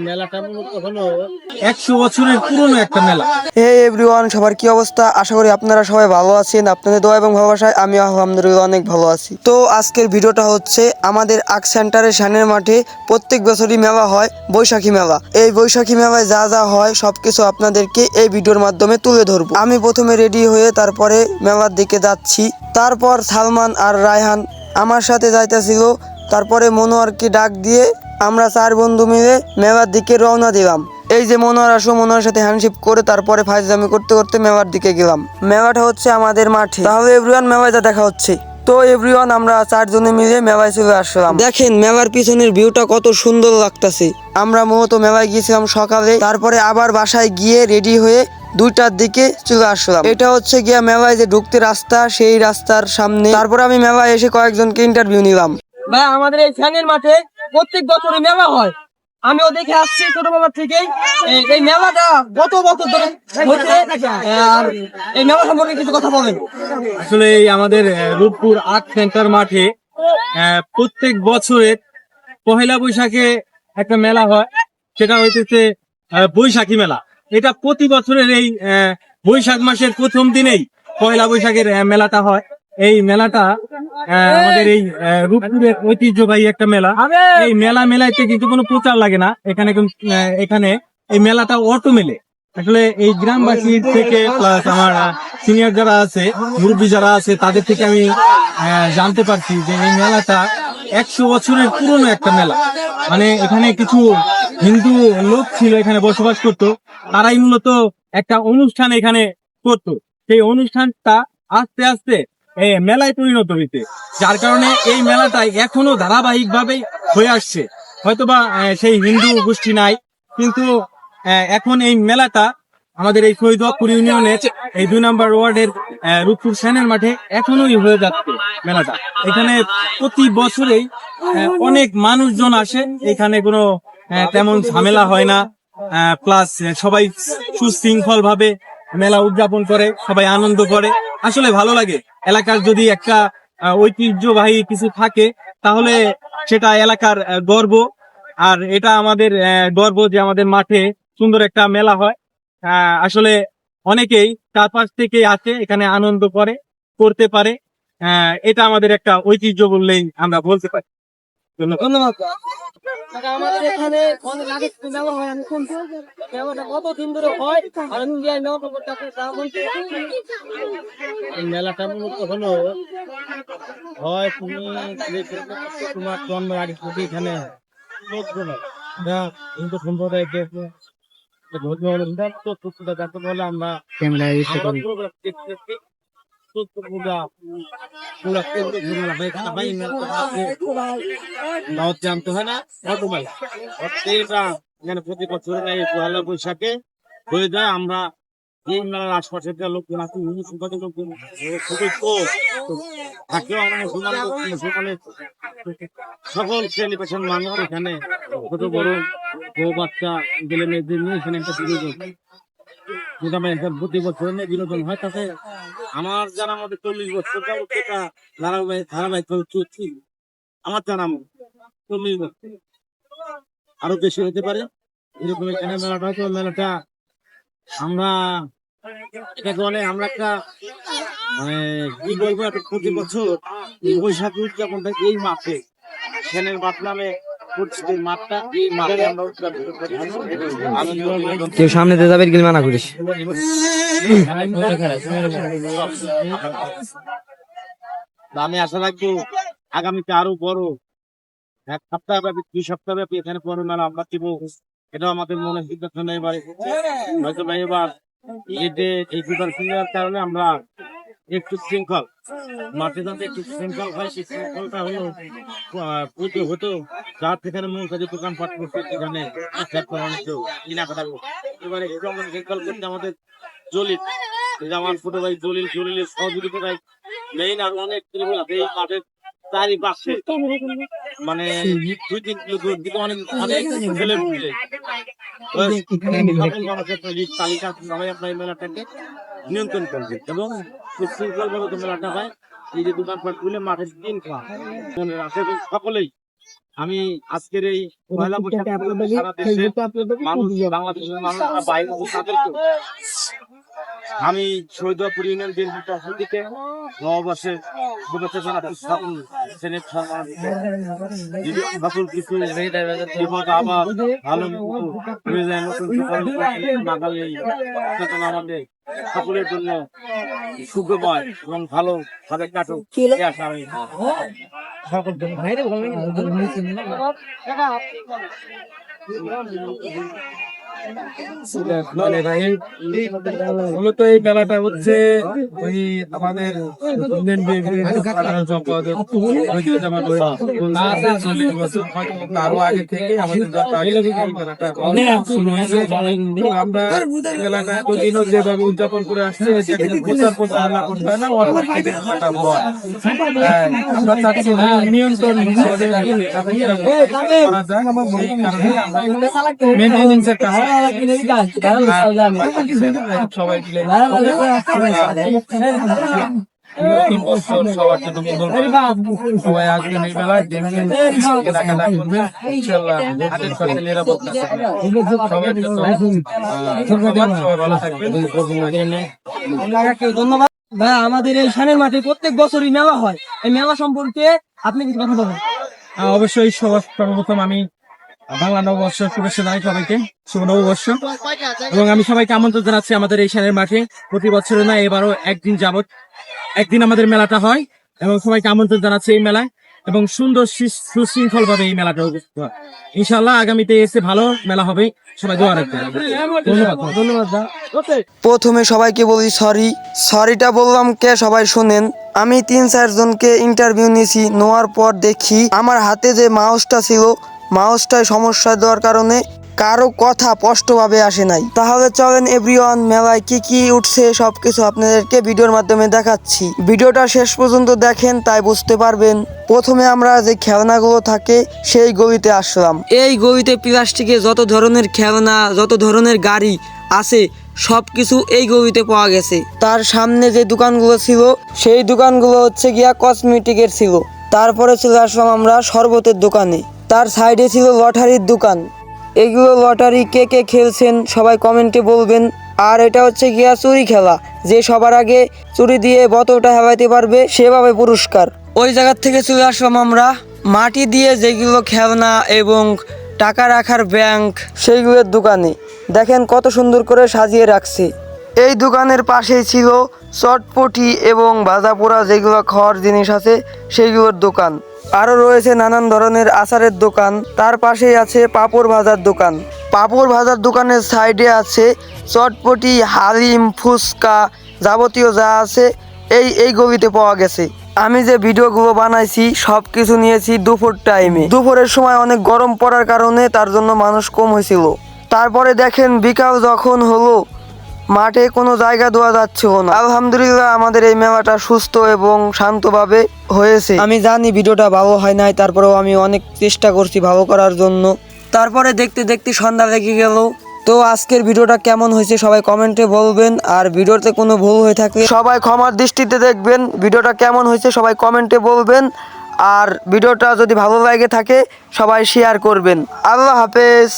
মেলাটা মূলত হলো 100 বছরের পুরনো একটা মেলা। হে এভরিওয়ান, সবার কি অবস্থা? আশা করি আপনারা সবাই ভালো আছেন। আপনাদের দোয়া এবং ভালোবাসায় আমি আলহামদুলিল্লাহ অনেক ভালো আছি। তো আজকের ভিডিওটা হচ্ছে আমাদের আর্ট সেন্টারের সামনের মাঠে প্রত্যেক বছরই মেলা হয়, বৈশাখী মেলা। এই বৈশাখী মেলায় যা যা হয় সবকিছু আপনাদেরকে এই ভিডিওর মাধ্যমে তুলে ধরবো। আমি প্রথমে রেডি হয়ে তারপরে মেলার দিকে যাচ্ছি। তারপর সালমান আর রায়হান আমার সাথে যাইতেছিল। তারপরে মনোয়ারকে ডাক দিয়ে আমরা 4 বন্ধু মিলে মেলার দিকে রওনা দিলাম। এই যে মনোয়ার আসো, মনোয়ার সাথে হ্যান্ডশিপ করে তারপরে ফাইজলামি করতে করতে মেলার দিকে গেলাম। মেলাটা হচ্ছে আমাদের মাঠে। তাহলে এভরিওয়ান, মেলায় যা দেখা হচ্ছে। তো এভরিওয়ান, আমরা 4 জনে মিলে মেলায় চলে আসলাম। দেখেন মেলার পিছনের ভিউটা কত সুন্দর লাগতেছে। আমরা মূলত মেলায় গিয়েছিলাম সকালে, তারপরে আবার বাসায় গিয়ে রেডি হয়ে 2টার দিকে চলে আসলাম। এটা হচ্ছে গিয়া মেলায় যে ঢুকতে রাস্তা, সেই রাস্তার সামনে। তারপরে আমি মেলায় এসে কয়েকজনকে ইন্টারভিউ নিলাম। ভাই, আমাদের এই ফ্যানের মাঠে প্রত্যেক বছরই মেলা হয়। আমিও দেখে আসছি ছোটবেলা থেকেই। এই মেলাটা কত বছর ধরে হচ্ছে, আর এই মেলা সম্পর্কে কিছু কথা বলেন। আসলে এই আমাদের রূপপুর আর্ট সেন্টার মাঠে প্রত্যেক বছরের পহেলা বৈশাখে একটা মেলা হয়, সেটা হইতেছে বৈশাখী মেলা। এটা প্রতি বছরের এই বৈশাখ মাসের প্রথম দিনেই পহেলা বৈশাখের মেলাটা হয়। এই মেলাটা আমাদের এই রূপপুরের ঐতিহ্যবাহী একটা মেলা। এই মেলাইতে কিন্তু কোনো প্রচার লাগে না এখানে, এখানে এই মেলাটা অটো মেলে। আসলে এই গ্রামবাসী থেকে প্লাস আমার সিনিয়র যারা আছে, মুরব্বী যারা আছে, তাদের থেকে আমি জানতে পারছি যে এই মেলাটা 100 বছরের পুরনো একটা মেলা। মানে এখানে কিছু হিন্দু লোক ছিল, এখানে বসবাস করতো, তারাই মূলত একটা অনুষ্ঠান এখানে করতো। সেই অনুষ্ঠানটা আস্তে আস্তে মেলায় পরিণত হইতে, যার কারণে এই মেলাটাই এখনো ধারাবাহিক ভাবে হয়ে আসছে। হয়তোবা সেই হিন্দু গোষ্ঠী নাই, কিন্তু এখন এই মেলাটা আমাদের এই শহীদপুর ইউনিয়নের এই 2 নম্বর ওয়ার্ডের রূপপুর সেনের মাঠে এখনোই হয়ে যাচ্ছে মেলাটা। এখানে প্রতি বছরেই অনেক মানুষজন আসে, এখানে কোনো তেমন ঝামেলা হয় না। প্লাস সবাই সুশৃঙ্খল ভাবে মেলা উদযাপন করে, সবাই আনন্দ করে। আসলে ভালো লাগে। এলাকার যদি একটা ঐতিহ্যবাহী কিছু থাকে তাহলে সেটা এলাকার গর্ব। আর এটা আমাদের গর্ব যে আমাদের মাঠে সুন্দর একটা মেলা হয়। আসলে অনেকেই চারপাশ থেকে আসে, এখানে আনন্দ করতে পারে। এটা আমাদের একটা ঐতিহ্য বললেই আমরা বলতে পারি। ধন্যবাদ। আমাদের এখানে অনেক আগে মেলা হয়, আমি শুনছি মেলাটা কতদিন ধরে হয়, আর আমি যে মেলা সম্পর্কে আপনার তা বলতে। এই মেলাটা মূলত হলো হয় তুমি তোমার জন্মের আগে থেকে এখানে লোকজন হিন্দু সম্প্রদায় ধর্মীয় অনুষ্ঠান তো তথ্যটা জানতে পারলে আমরা জানতে হয় না। এখানে প্রতি বছর পয়লা বৈশাখে হয়ে যায়। আমরা এই মেলার আশপাশের যে লোকজন আছে, হিন্দু সম্প্রদায়ের লোকজন খুবই কম থাকেও। আমরা মুসলমানের সকল শ্রেণী পেশার মানুষ এখানে ছোট বড় বউ বাচ্চা গেলে মেয়েদের নিয়ে এখানে একটা প্রতি বছর বিনোদন হয়। তাতে আমার জানা মধ্যে 40 বছর ধারাবাহিক চলছি। আমার জানা 40 বছর, আরো বেশি হতে পারে। এরকম এখানে মেলাটা হয়তো মেলাটা আমরা এটাকে বলে, আমরা একটা মানে কি বলবো, একটা প্রতি বছর বৈশাখী উদযাপনটা এই মাঠে সেনের মাঠ নামে পরিচিত। মাঠটা এই মাঠে আমরা উদযাপন করি। কেউ সামনে দিয়ে যাবে গিল মানা করিস। আমি আশা রাখবো আগামীতে আরো বড় 1 সপ্তাহ ব্যাপী 2 সপ্তাহ ব্যাপী এখানে বড় মেলা আমরা দিব। এটা আমাদের মনে সিদ্ধান্ত নেই এবার। হয়তো ভাই এবার এই প্রিপারেশনের কারণে আমরা একটু শৃঙ্খল মাঠে যাতে একটু শৃঙ্খল হয়। সেই শৃঙ্খলটা হলো পুজো হতো, যার সেখানে মূল কাজে দোকানপাট করছে, সেখানে কেনাকাটা করছে। এবারে শৃঙ্খল করতে আমাদের জলিল, আমার ছোট ভাই জলিলের সহযোগিতায় মেইন আর অনেক এই মাঠের চারিপাশে মানে 2-3 কিলো দূর দিকে অনেক ছেলে তালিকা সবাই আপনার মেলাটাকে নিয়ন্ত্রণ করবে এবং সুশৃঙ্খল ভাবে মেলাটা হয়। এই যে দোকানপাট খুলে মাঠের দিন খাওয়া সকলেই আমি আজকের এই পয়লা বৈশাখ সারা দেশের মানুষ, বাংলাদেশের মানুষরা বাইরে তাদেরকে আমি শহীদপুর ইউনিয়ন বিএনপির পক্ষ থেকে নববর্ষের শুভেচ্ছা জানাচ্ছি সকল শ্রেণীর সকল কিছু বিপদ আবার ভালো হয়ে যায়, নতুন নাগাল এই চেতনা আমাদের সকলের জন্য সুখময় এবং ভালো ভাবে কাটুক এই আশা আমি মূলত এই মেলাটা হচ্ছে ওই আমাদের ইন্ডিয়ান সাধারণ সম্পাদক আরো আগে থেকে আমাদের আমরা মেলাটা এতদিনও যেভাবে উদযাপন করে আসছে প্রচার প্রচারণা করতে হয় না, আমরা চাচ্ছি নিয়ন্ত্রণ মেনটেন্যান্সের কাছে সবাই মিলে সবাই আসবেন এই মেলায়, দেখবেন কেনাকাটা করবেন ইনশাআল্লাহ 100% নিরাপত্তা সবাই ভালো থাকবেন। ধন্যবাদ ভাই। আমাদের এই শানের মাঠে প্রত্যেক বছরই মেলা হয়, এই মেলা সম্পর্কে আপনি কিছু কথা বলবেন? অবশ্যই সর্বপ্রথম আমি বাংলা নববর্ষ শুভেচ্ছা জানাই সবাইকে, শুভ নববর্ষ। এবং আমি সবাইকে আমন্ত্রণ জানাচ্ছি আমাদের এই শানের মাঠে। প্রতি বছরে না, এবারও একদিন আমাদের মেলাটা হয় এবং সবাইকে আমন্ত্রণ জানাচ্ছি এই মেলায় এবং সুন্দর সুশৃঙ্খল ভাবে এই মেলাটা অনুষ্ঠিত হয়। ইনশাআল্লাহ আগামীতে এসে ভালো মেলা হবে, সবাই দোয়া রাখবেন। ধন্যবাদ। প্রথমে সবাইকে বলি সরিটা বললাম কে সবাই শোনেন। আমি 3-4 জনকে ইন্টারভিউ নিয়েছি, নেওয়ার পর দেখি আমার হাতে যে মাউসটা ছিল, মাউসটায় সমস্যা দেওয়ার কারণে কারো কথা স্পষ্টভাবে আসে নাই। তাহলে চলেন এভরিওয়ান, মেলায় কি কি উঠছে সবকিছু আপনাদেরকে ভিডিওর মাধ্যমে দেখাচ্ছি। ভিডিওটা শেষ পর্যন্ত দেখেন, তাই বুঝতে পারবেন। প্রথমে আমরা যে খেলনাগুলো থাকে সেই গলিতে আসলাম। এই গলিতে প্লাস্টিকে যত ধরনের খেলনা, যত ধরনের গাড়ি আছে সবকিছু এই গলিতে পাওয়া গেছে। তার সামনে যে দোকানগুলো ছিল সেই দোকানগুলো হচ্ছে গিয়া কসমেটিকের ছিল। তারপরে চলে আসলাম আমরা শরবতের দোকানে। তার সাইডে ছিল লটারির দোকান। এগুলো লটারি কে কে খেলছেন সবাই কমেন্টে বলবেন। আর এটা হচ্ছে গিয়া চুরি খেলা, যে সবার আগে চুরি দিয়ে বোতলটা হেলাইতে পারবে সেভাবে পুরস্কার। ওই জায়গার থেকে চলে আসলাম আমরা মাটি দিয়ে যেগুলো খেলনা এবং টাকা রাখার ব্যাংক সেইগুলোর দোকানে। দেখেন কত সুন্দর করে সাজিয়ে রাখছে। এই দোকানের পাশেই ছিল চটপটি এবং ভাজা পোড়া যেগুলো খাওয়ার জিনিস আছে সেইগুলোর দোকান। আরও রয়েছে নানান ধরনের আচারের দোকান। তার পাশেই আছে পাঁপড় ভাজার দোকান। পাঁপড় ভাজার দোকানের সাইডে আছে চটপটি, হালিম, ফুচকা, যাবতীয় যা আছে এই গলিতে পাওয়া গেছে। আমি যে ভিডিওগুলো বানাইছি সব কিছু নিয়েছি দুপুর টাইমে। দুপুরের সময় অনেক গরম পড়ার কারণে তার জন্য মানুষ কম হয়েছিল। তারপরে দেখেন বিকাল যখন হলো মাঠে কোনো জায়গা দেওয়া যাচ্ছিল না। আলহামদুলিল্লাহ আমাদের এই মেলাটা সুস্থ এবং শান্তভাবে হয়েছে। আমি জানি ভিডিওটা ভালো হয় নাই, তারপরেও আমি অনেক চেষ্টা করছি ভালো করার জন্য। তারপরে দেখতে দেখতে সন্ধ্যা লেগে গেল। তো আজকের ভিডিওটা কেমন হয়েছে সবাই কমেন্টে বলবেন। আর ভিডিওতে কোনো ভুল হয়ে থাকলে সবাই ক্ষমার দৃষ্টিতে দেখবেন। ভিডিওটা কেমন হয়েছে সবাই কমেন্টে বলবেন। আর ভিডিওটা যদি ভালো লাগে থাকে সবাই শেয়ার করবেন। আল্লাহ হাফেজ।